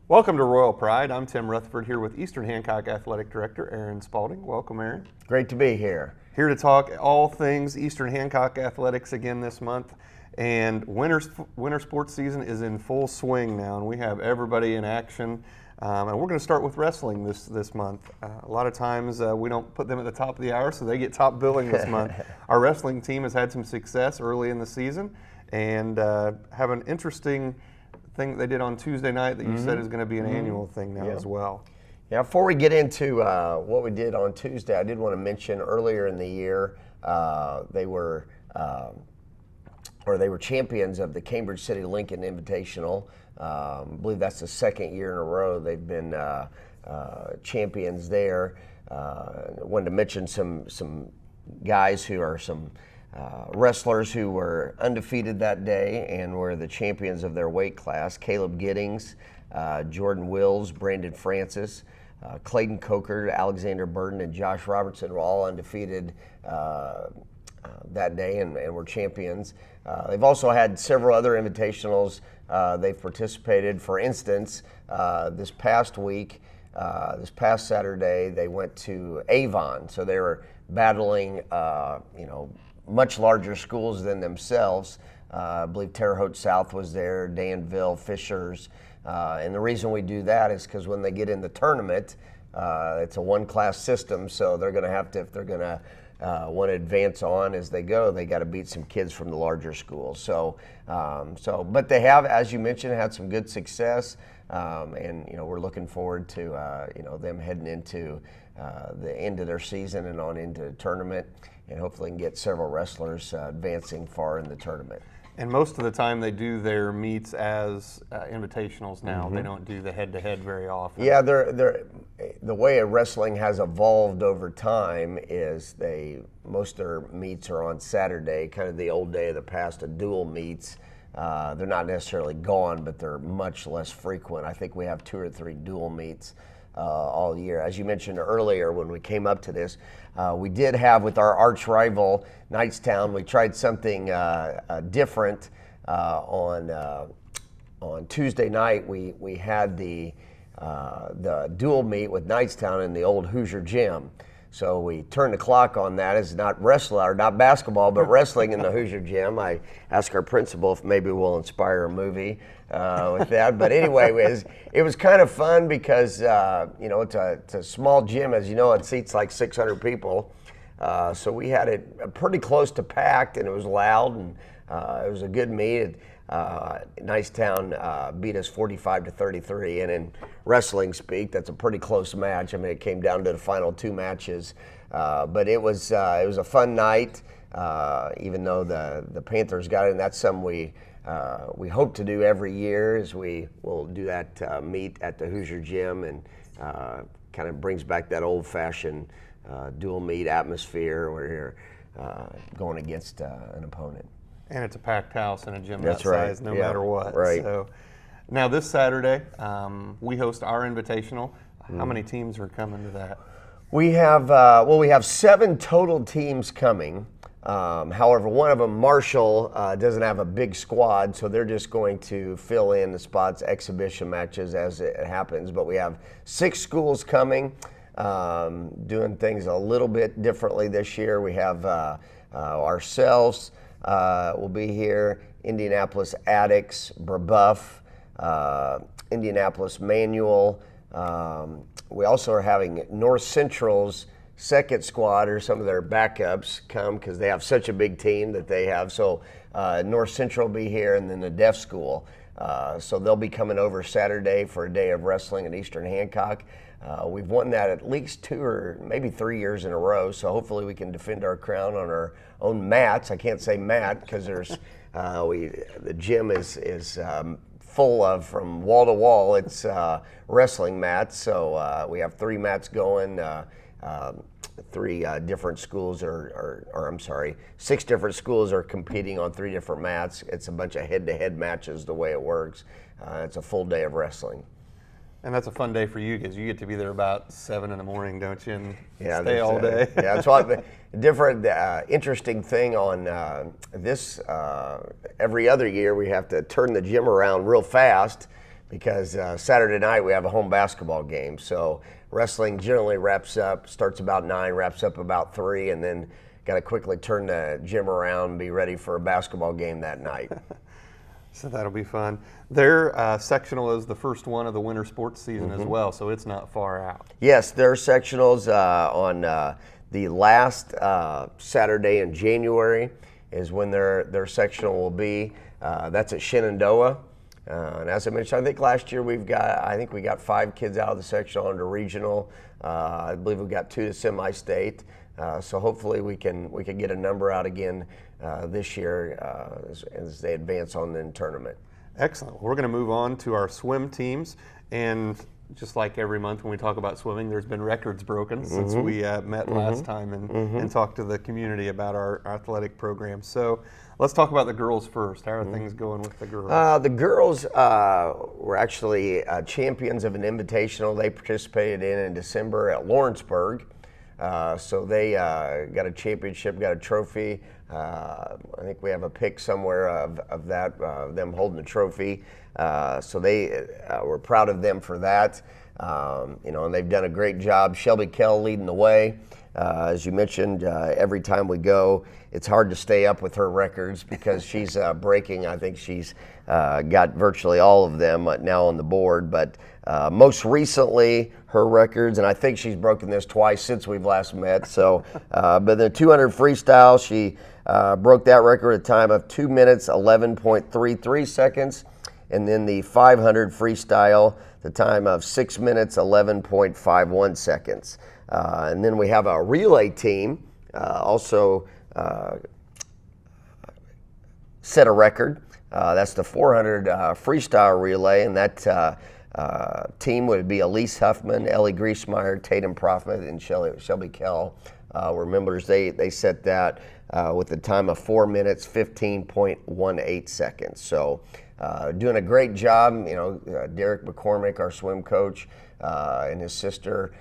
Welcome to Royal Pride. I'm Tim Rutherford here with Eastern Hancock Athletic Director Aaron Spalding. Welcome, Aaron. Great to be here. Here to talk all things Eastern Hancock athletics again this month. And winter sports season is in full swing now, and we have everybody in action. And we're going to start with wrestling this month. A lot of times we don't put them at the top of the hour, so they get top billing this month. Our wrestling team has had some success early in the season and have an interesting thing that they did on Tuesday night that you said is going to be an annual thing now as well. Yeah, before we get into what we did on Tuesday, I did want to mention earlier in the year they were champions of the Cambridge City Lincoln Invitational. I believe that's the second year in a row they've been champions there. I wanted to mention some guys who are some wrestlers who were undefeated that day and were the champions of their weight class. Caleb Giddings, Jordan Wills, Brandon Francis, Clayton Coker, Alexander Burden, and Josh Robertson were all undefeated that day and were champions. They've also had several other invitationals they've participated. For instance, this past week, this past Saturday, they went to Avon. So they were battling, much larger schools than themselves. I believe Terre Haute South was there, Danville, Fishers. And the reason we do that is because when they get in the tournament, it's a one-class system, so they're going to have to, if they're going to want to advance on as they go, they got to beat some kids from the larger schools. But they have, as you mentioned, had some good success, and we're looking forward to them heading into the end of their season and on into the tournament, and hopefully can get several wrestlers advancing far in the tournament. And most of the time they do their meets as invitationals now. They don't do the head-to-head very often. Yeah, the way wrestling has evolved over time is most of their meets are on Saturday, kind of the old day of the past of dual meets. They're not necessarily gone, but they're much less frequent. I think we have 2 or 3 dual meets all year. As you mentioned earlier when we came up to this, we did have with our arch rival Knightstown, we tried something different on Tuesday night. We had the dual meet with Knightstown in the old Hoosier Gym. So we turned the clock on that. It's not not basketball, but wrestling in the Hoosier Gym. I asked our principal if maybe we'll inspire a movie with that. But anyway, it was kind of fun because it's a small gym, as you know, it seats like 600 people. So we had it pretty close to packed, and it was loud, and it was a good meet. Nicetown beat us 45-33, and in wrestling speak, that's a pretty close match. I mean, it came down to the final 2 matches, but it was a fun night. Even though the Panthers got it, and that's something we hope to do every year. Is we will do that meet at the Hoosier Gym, and kind of brings back that old-fashioned dual meet atmosphere where you're going against an opponent. And it's a packed house and a gym That's that right. size, no Yeah, matter what. right. So now this Saturday, we host our invitational. How many teams are coming to that? We have 7 total teams coming. However, one of them, Marshall, doesn't have a big squad, so they're just going to fill in the spots, exhibition matches as it happens. But we have 6 schools coming, doing things a little bit differently this year. We have ourselves. Will be here, Indianapolis Addicts, Brebeuf, Indianapolis Manual. We also are having North Central's second squad, or some of their backups, come because they have such a big team that they have. So North Central will be here, and then the deaf school. So they'll be coming over Saturday for a day of wrestling at Eastern Hancock. We've won that at least 2 or maybe 3 years in a row, so hopefully we can defend our crown on our own mats. I can't say mat because there's the gym is full of, from wall to wall, it's wrestling mats. So we have 3 mats going. 3 different schools I'm sorry, 6 different schools are competing on 3 different mats. It's a bunch of head-to-head matches the way it works. It's a full day of wrestling. And that's a fun day for you because you get to be there about 7 in the morning, don't you? And yeah, stay all day. Yeah, that's what different interesting thing on this. Every other year we have to turn the gym around real fast because Saturday night we have a home basketball game. So wrestling generally starts about 9, wraps up about 3, and then got to quickly turn the gym around and be ready for a basketball game that night. So that'll be fun. Their sectional is the first one of the winter sports season as well, so it's not far out. Yes, their sectionals on the last Saturday in January is when their sectional will be. That's at Shenandoah. And as I mentioned, I think last year we got 5 kids out of the sectional under regional. I believe we've got 2 to semi-state. So hopefully we can get a number out again this year as they advance on the tournament. Excellent. We're going to move on to our swim teams, and just like every month when we talk about swimming, there's been records broken since we met last time and talked to the community about our athletic program. So let's talk about the girls first. How are things going with the girls? The girls were actually champions of an invitational they participated in December at Lawrenceburg. So they got a championship, got a trophy. I think we have a pic somewhere of that, them holding the trophy. So they we're proud of them for that. And they've done a great job. Shelby Kell leading the way. As you mentioned, every time we go, it's hard to stay up with her records because she's breaking. I think she's got virtually all of them now on the board. But most recently, her records, and I think she's broken this twice since we've last met. So, but the 200 freestyle, she broke that record at a time of 2 minutes, 11.33 seconds. And then the 500 freestyle, the time of 6 minutes, 11.51 seconds. And then we have a relay team also set a record. That's the 400 freestyle relay, and that team would be Elise Huffman, Ellie Griesmeyer, Tatum Profit, and Shelby Kell were members. They set that with a time of 4 minutes, 15.18 seconds. So doing a great job. Derek McCormick, our swim coach, and his sister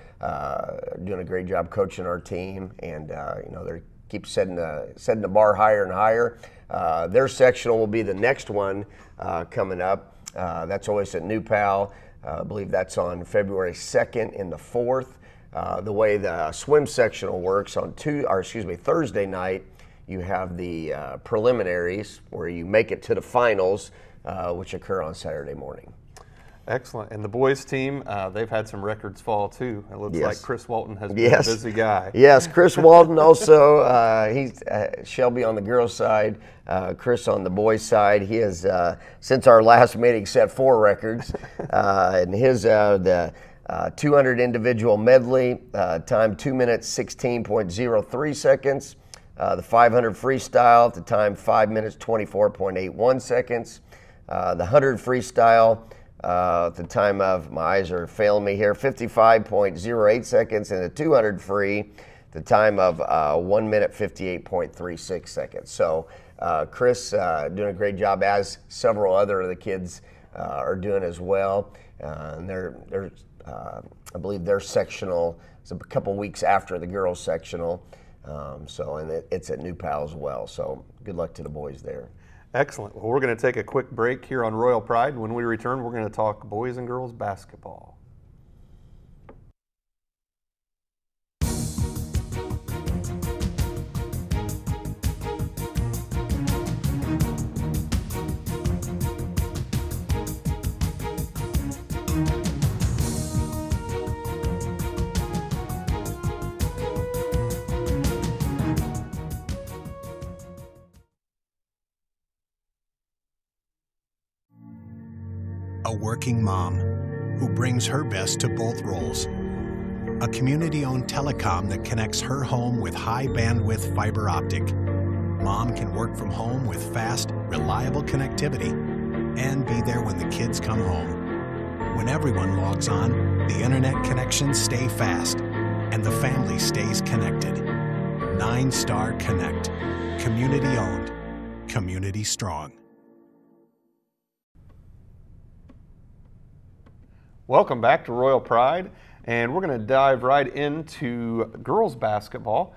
doing a great job coaching our team, and they keep setting the bar higher and higher. Their sectional will be the next one coming up. That's always at New Pal. I believe that's on February 2nd and the 4th. The way the swim sectional works on Thursday night, you have the preliminaries where you make it to the finals, which occur on Saturday morning. Excellent. And the boys team, they've had some records fall too. It looks like Chris Walton has been a Yes. busy guy. Yes, Chris Walton also. He's Shelby on the girls' side, Chris on the boys' side. He has, since our last meeting, set 4 records. And his, the 200 individual medley, time 2 minutes, 16.03 seconds. The 500 freestyle, the time 5 minutes, 24.81 seconds. The 100 freestyle, the time of, my eyes are failing me here, 55.08 seconds, and the 200 free, the time of 1 minute, 58.36 seconds. So Chris doing a great job, as several other of the kids are doing as well. And they're I believe their sectional is a couple weeks after the girls' sectional. And it's at New Pal as well. So good luck to the boys there. Excellent. Well, we're going to take a quick break here on Royal Pride. When we return, we're going to talk boys and girls basketball. A working mom who brings her best to both roles. A community-owned telecom that connects her home with high-bandwidth fiber optic. Mom can work from home with fast, reliable connectivity and be there when the kids come home. When everyone logs on, the internet connections stay fast and the family stays connected. Ninestar Connect. Community-owned. Community strong. Welcome back to Royal Pride, and we're going to dive right into girls basketball.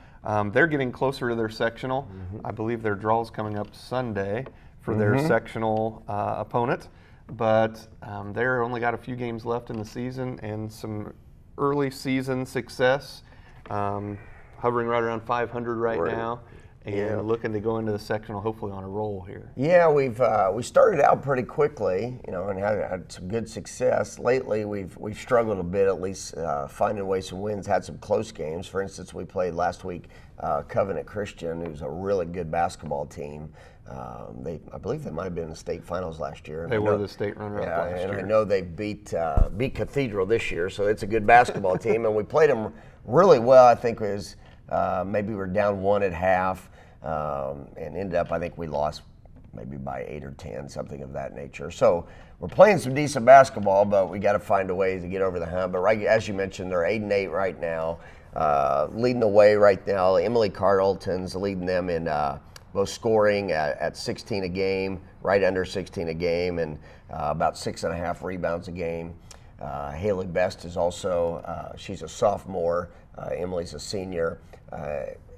They're getting closer to their sectional. I believe their draw is coming up Sunday for their sectional opponent. but they're only got a few games left in the season and some early season success, hovering right around 500 right now. And looking to go into the sectional, hopefully on a roll here. Yeah, we started out pretty quickly, and had some good success. Lately, we've struggled a bit, at least finding ways to wins. Had some close games. For instance, we played last week Covenant Christian, who's a really good basketball team. I believe they might have been in the state finals last year. They were the state runner-up last year. And I know they beat Cathedral this year, so it's a good basketball team. And we played them really well. I think it was maybe we were down 1 at half. And ended up, I think we lost maybe by 8 or 10, something of that nature. So we're playing some decent basketball, but we got to find a way to get over the hump. But right, as you mentioned, they're 8-8 right now, leading the way right now. Emily Carlton's leading them in both scoring at 16 a game, right under 16 a game, and about 6.5 rebounds a game. Haley Best is also, she's a sophomore. Emily's a senior.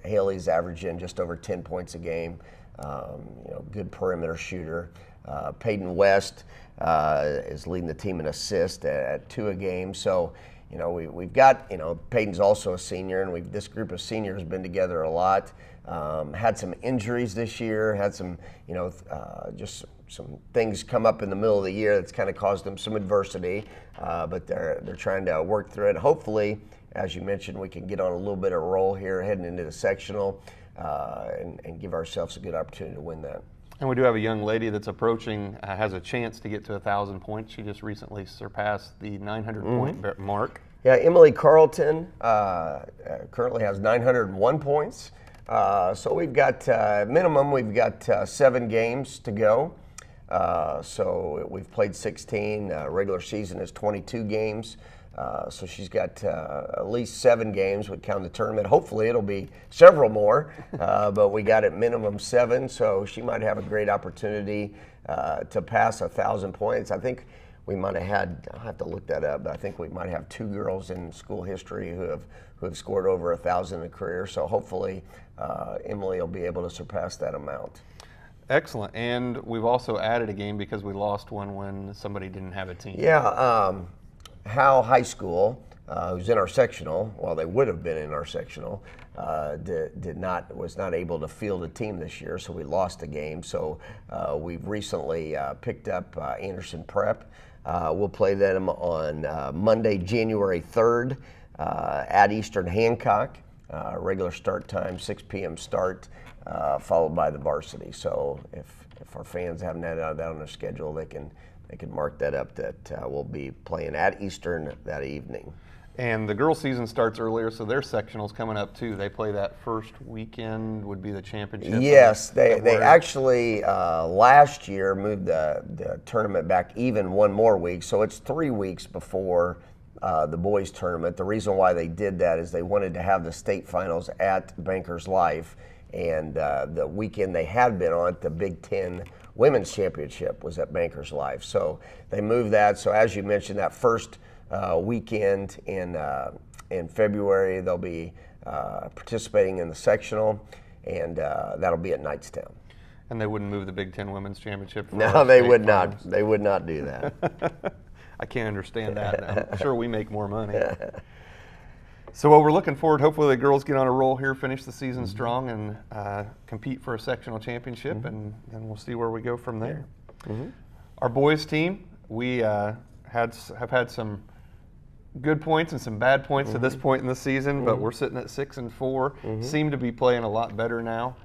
Haley's averaging just over 10 points a game, good perimeter shooter. Peyton West is leading the team in assists at 2 a game. So, we've got, Peyton's also a senior, and this group of seniors has been together a lot. Had some injuries this year, had some, just some things come up in the middle of the year that's kind of caused them some adversity, but they're trying to work through it. Hopefully, as you mentioned, we can get on a little bit of a roll here heading into the sectional and give ourselves a good opportunity to win that. And we do have a young lady that's approaching, has a chance to get to 1,000 points. She just recently surpassed the 900-point mark. Yeah, Emily Carlton currently has 901 points. So we've got, minimum, we've got 7 games to go. So we've played 16. Regular season is 22 games. So she's got at least 7 games, would count the tournament. Hopefully it'll be several more, but we got at minimum 7, so she might have a great opportunity to pass 1,000 points. I think we might have had, I'll have to look that up, but I think we might have 2 girls in school history who have scored over 1,000 in a career, so hopefully Emily will be able to surpass that amount. Excellent. And we've also added a game because we lost one when somebody didn't have a team. Yeah, Howe High School, who's in our sectional, well, they would have been in our sectional, was not able to field a team this year, so we lost a game. So we've recently picked up Anderson Prep. We'll play them on Monday, January 3rd at Eastern Hancock. Regular start time, 6 p.m. start, followed by the varsity. So if our fans haven't had that on their schedule, they can mark that up that we'll be playing at Eastern that evening. And the girls' season starts earlier, so their sectional's coming up too. They play that first weekend, would be the championship. Yes, they actually last year moved the tournament back even 1 more week, so it's 3 weeks before the boys' tournament. The reason why they did that is they wanted to have the state finals at Bankers Life, and the weekend they had been on, the Big Ten Women's Championship was at Bankers Life. So they moved that. So as you mentioned, that first weekend in February, they'll be participating in the sectional, and that'll be at Knightstown. And they wouldn't move the Big Ten Women's Championship? No, they would not. They would not do that. I can't understand that. I'm sure we make more money. So what we're looking forward, hopefully the girls get on a roll here, finish the season strong, and compete for a sectional championship, and we'll see where we go from there. Our boys team, we have had some good points and some bad points to this point in the season, but we're sitting at 6-4. Seem to be playing a lot better now.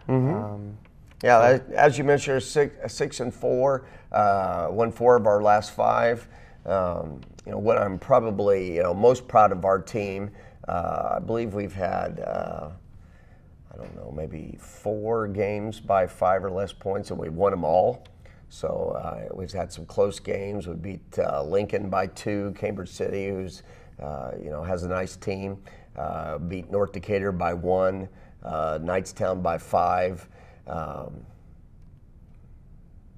Yeah, as you mentioned, 6-4, won 4 of our last 5. What I'm probably most proud of our team. I believe we've had, I don't know, maybe 4 games by 5 or less points, and we've won them all. So we've had some close games. We beat Lincoln by 2, Cambridge City, who's has a nice team. Beat North Decatur by 1, Knightstown by 5.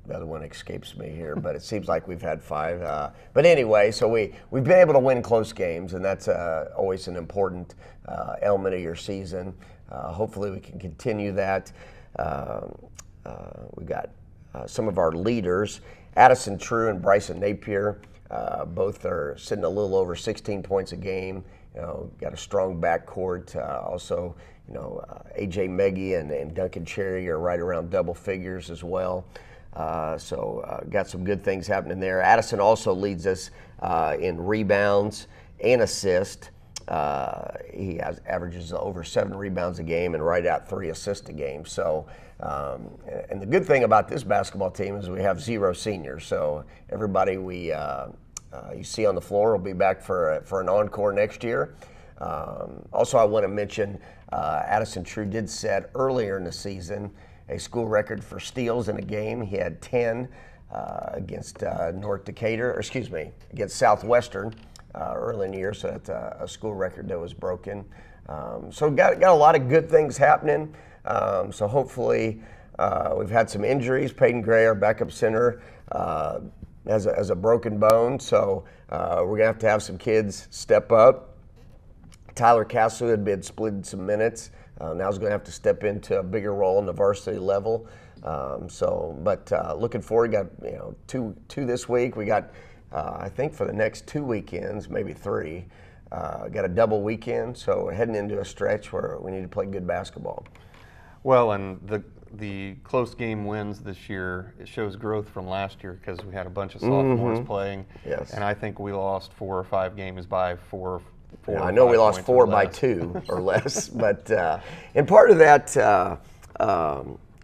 The other one escapes me here, but it seems like we've had 5. But anyway, so we've been able to win close games, and that's always an important element of your season. Hopefully we can continue that. We've got some of our leaders, Addison True and Bryson Napier, both are sitting a little over 16 points a game. Got a strong backcourt. Also, AJ Meggie and Duncan Cherry are right around double figures as well. So got some good things happening there. Addison also leads us in rebounds and assists. He averages over 7 rebounds a game and right at 3 assists a game. So, and the good thing about this basketball team is we have 0 seniors. So everybody you see on the floor will be back for an encore next year. Also, I want to mention Addison True did set earlier in the season a school record for steals in a game. He had 10 against against Southwestern early in the year, so that's a school record that was broken. So got a lot of good things happening. So hopefully we've had some injuries. Peyton Gray, our backup center, has a broken bone, so we're going to have some kids step up. Tyler Castle had been splitting some minutes. Now he's going to have to step into a bigger role in the varsity level. But looking forward, got two this week. We got I think for the next 2 weekends, maybe 3, got a double weekend. So we're heading into a stretch where we need to play good basketball. Well, and the close game wins this year, it shows growth from last year because we had a bunch of sophomores playing. Yes. And I think we lost 4 or 5 games by 4. I know we lost 4 by 2 or less, but and part of that,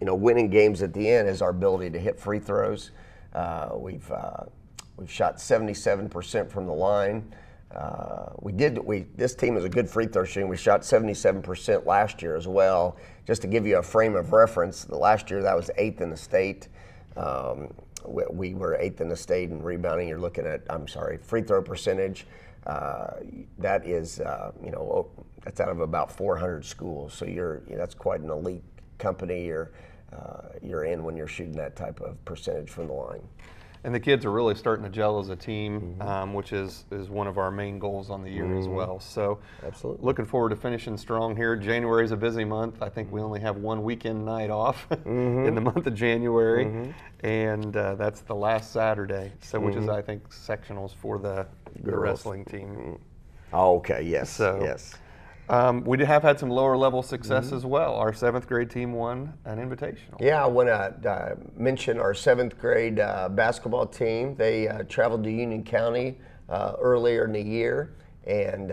winning games at the end is our ability to hit free throws. We've shot 77% from the line. This team is a good free throw shooting. We shot 77% last year as well. Just to give you a frame of reference, last year that was 8th in the state. We were 8th in the state in rebounding. You're looking at, free throw percentage. That is, that's out of about 400 schools. So that's quite an elite company you're in when you're shooting that type of percentage from the line. And the kids are really starting to gel as a team, which is one of our main goals on the year as well. So absolutely looking forward to finishing strong here. January is a busy month. I think we only have 1 weekend night off in the month of January, and that's the last Saturday. So which is, I think, sectionals for the wrestling team. Oh, okay, yes, so, yes. We have had some lower level success as well. Our 7th grade team won an invitational. Yeah, I want to mention our 7th grade basketball team. They traveled to Union County earlier in the year and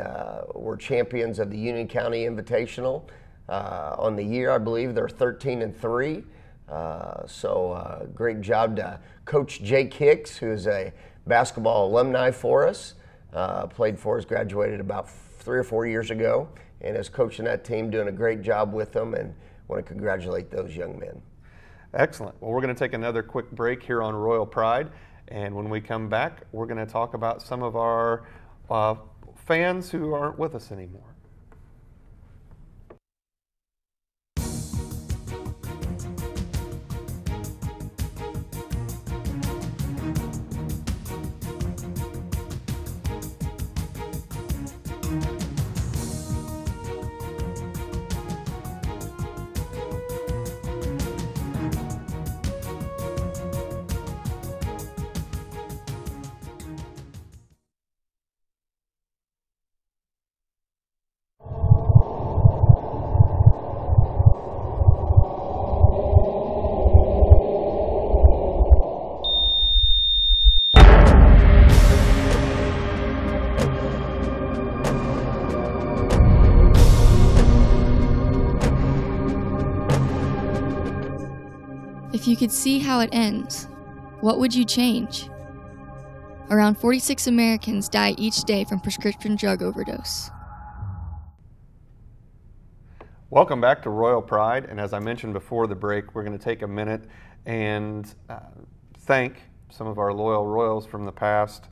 were champions of the Union County Invitational. On the year, I believe they're 13-3. So great job to Coach Jake Hicks, who is a basketball alumni for us. Played for us, graduated about 3 or 4 years ago, and is coaching that team, doing a great job with them, and want to congratulate those young men. Excellent. Well, we're going to take another quick break here on Royal Pride, and when we come back, we're going to talk about some of our fans who aren't with us anymore. If you could see how it ends, what would you change? Around 46 Americans die each day from prescription drug overdose. Welcome back to Royal Pride, and as I mentioned before the break, we're going to take a minute and thank some of our loyal Royals from the past.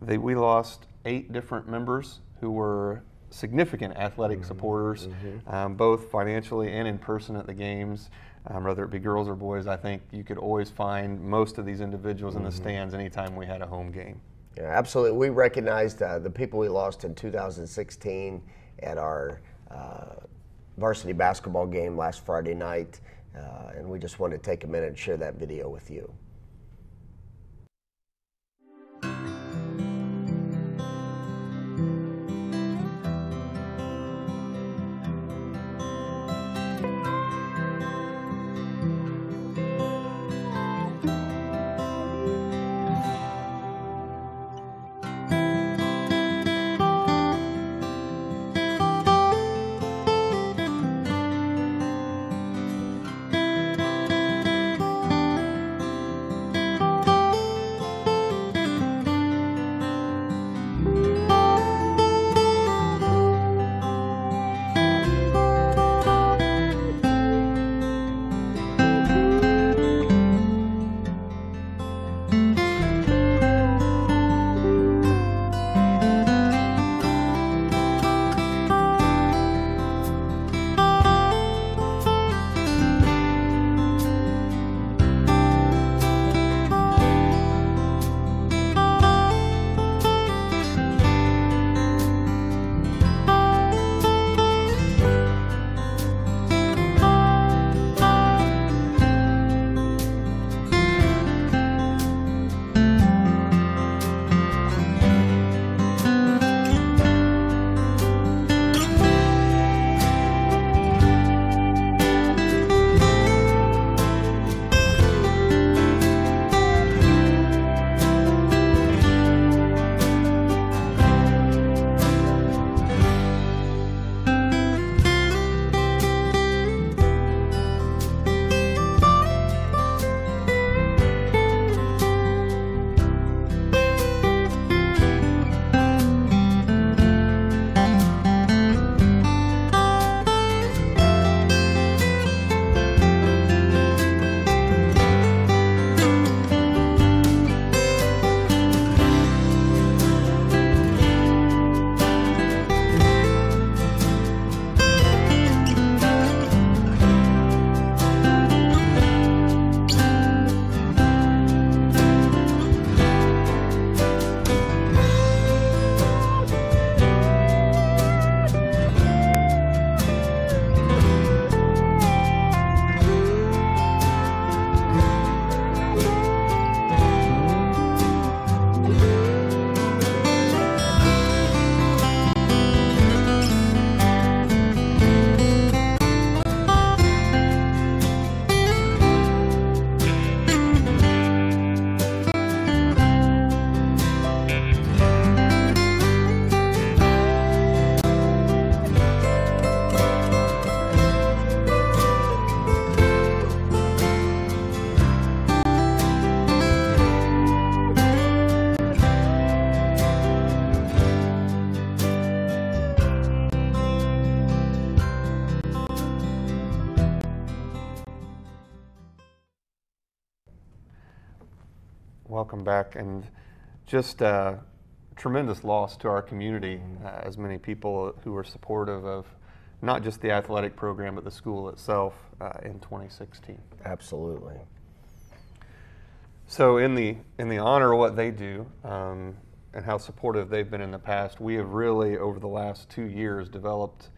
We lost 8 different members who were significant athletic supporters, both financially and in person at the games. Whether it be girls or boys, I think you could always find most of these individuals in the stands anytime we had a home game. Yeah, absolutely. We recognized the people we lost in 2016 at our varsity basketball game last Friday night, and we just wanted to take a minute and share that video with you. come back, and just tremendous loss to our community, as many people who were supportive of not just the athletic program but the school itself in 2016. Absolutely. So in the honor of what they do and how supportive they've been in the past, we have really over the last 2 years developed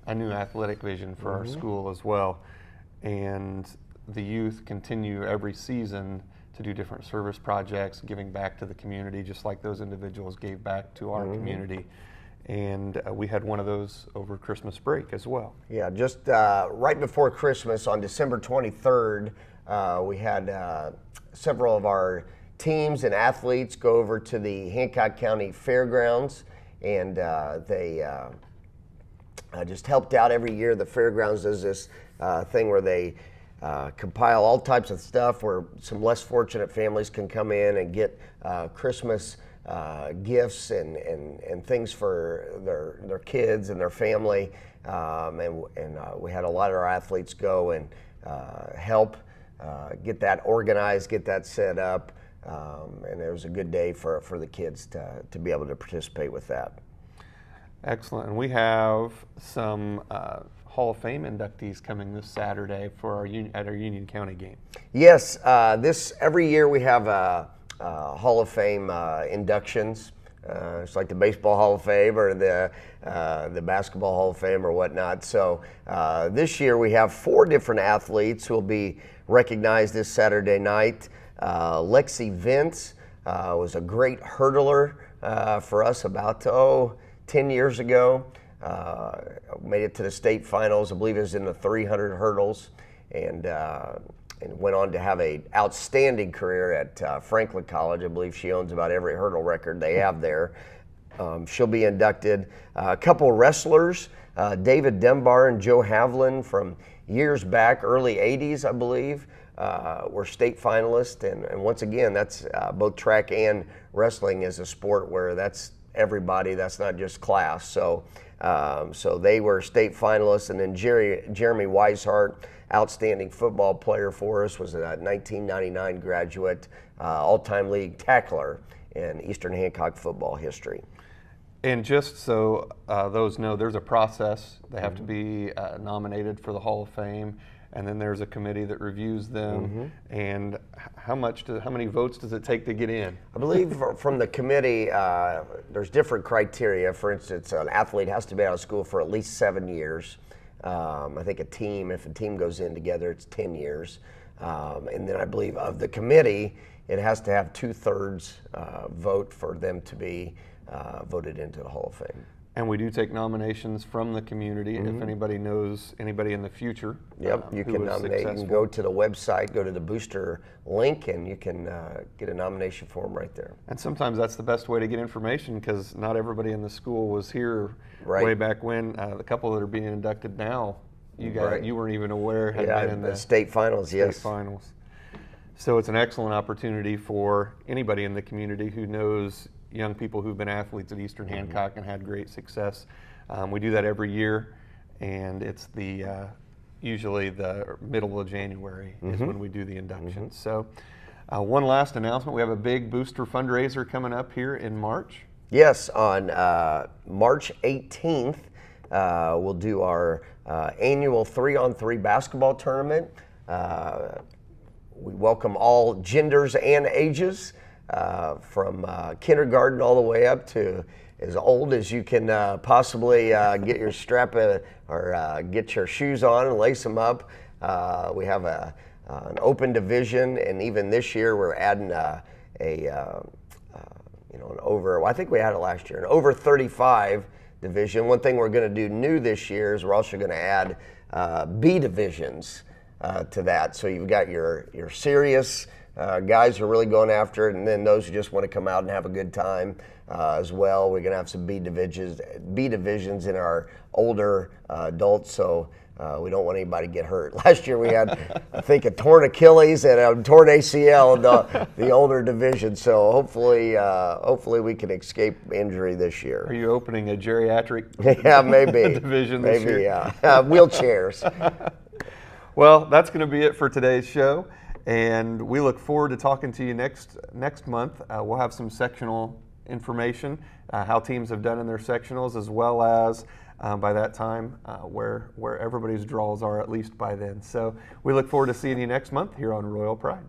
a new athletic vision for our school as well, and the youth continue every season to do different service projects, giving back to the community, just like those individuals gave back to our community. And we had one of those over Christmas break as well. Yeah, just right before Christmas on December 23rd, we had several of our teams and athletes go over to the Hancock County Fairgrounds, and they just helped out every year. The fairgrounds does this thing where they compile all types of stuff where some less fortunate families can come in and get Christmas gifts and things for their kids and their family. And we had a lot of our athletes go and help get that organized, get that set up. And it was a good day for the kids to be able to participate with that. Excellent. And we have some Hall of Fame inductees coming this Saturday for at our Union County game. Yes, every year we have Hall of Fame inductions. It's like the Baseball Hall of Fame or the Basketball Hall of Fame or whatnot. So this year we have 4 different athletes who will be recognized this Saturday night. Lexi Vince was a great hurdler for us about 10 years ago. Made it to the state finals. I believe it was in the 300 hurdles, and went on to have an outstanding career at Franklin College. I believe she owns about every hurdle record they have there. She'll be inducted. A couple wrestlers, David Dunbar and Joe Havlin from years back, early 80s, I believe, were state finalists. And once again, that's both track and wrestling is a sport where that's everybody, that's not just class. So they were state finalists. And then Jeremy Weishart, outstanding football player for us, was a 1999 graduate, all-time league tackler in Eastern Hancock football history. And just so those know, there's a process. They have to be nominated for the Hall of Fame, and then there's a committee that reviews them. And how many votes does it take to get in? I believe from the committee, there's different criteria. For instance, an athlete has to be out of school for at least 7 years. I think if a team goes in together, it's 10 years. And then I believe of the committee, it has to have 2/3 vote for them to be voted into the Hall of Fame. And we do take nominations from the community. If anybody knows anybody in the future, yep, you can nominate. You can go to the website, go to the booster link, and you can get a nomination form right there. And sometimes that's the best way to get information, because not everybody in the school was here way back when. The couple that are being inducted now, you weren't even aware had been in the state finals. State finals. So it's an excellent opportunity for anybody in the community who knows young people who've been athletes at Eastern Hancock and had great success. We do that every year, and it's usually the middle of January is when we do the induction. So one last announcement, we have a big booster fundraiser coming up here in March. Yes, on March 18th, we'll do our annual 3-on-3 basketball tournament. We welcome all genders and ages, from kindergarten all the way up to as old as you can possibly get your strap or get your shoes on and lace them up. We have an open division, and even this year we're adding I think we had it last year, an over 35 division. One thing we're going to do new this year is we're also going to add B divisions to that. So you've got your serious guys who are really going after it, and then those who just want to come out and have a good time as well. We're going to have some B divisions in our older adults, so we don't want anybody to get hurt. Last year we had, I think, a torn Achilles and a torn ACL in the older division. So hopefully we can escape injury this year. Are you opening a geriatric division this year? Maybe, yeah. Wheelchairs. Well, that's going to be it for today's show. And we look forward to talking to you next month. We'll have some sectional information, how teams have done in their sectionals, as well as by that time where everybody's draws are, at least by then. So we look forward to seeing you next month here on Royal Pride.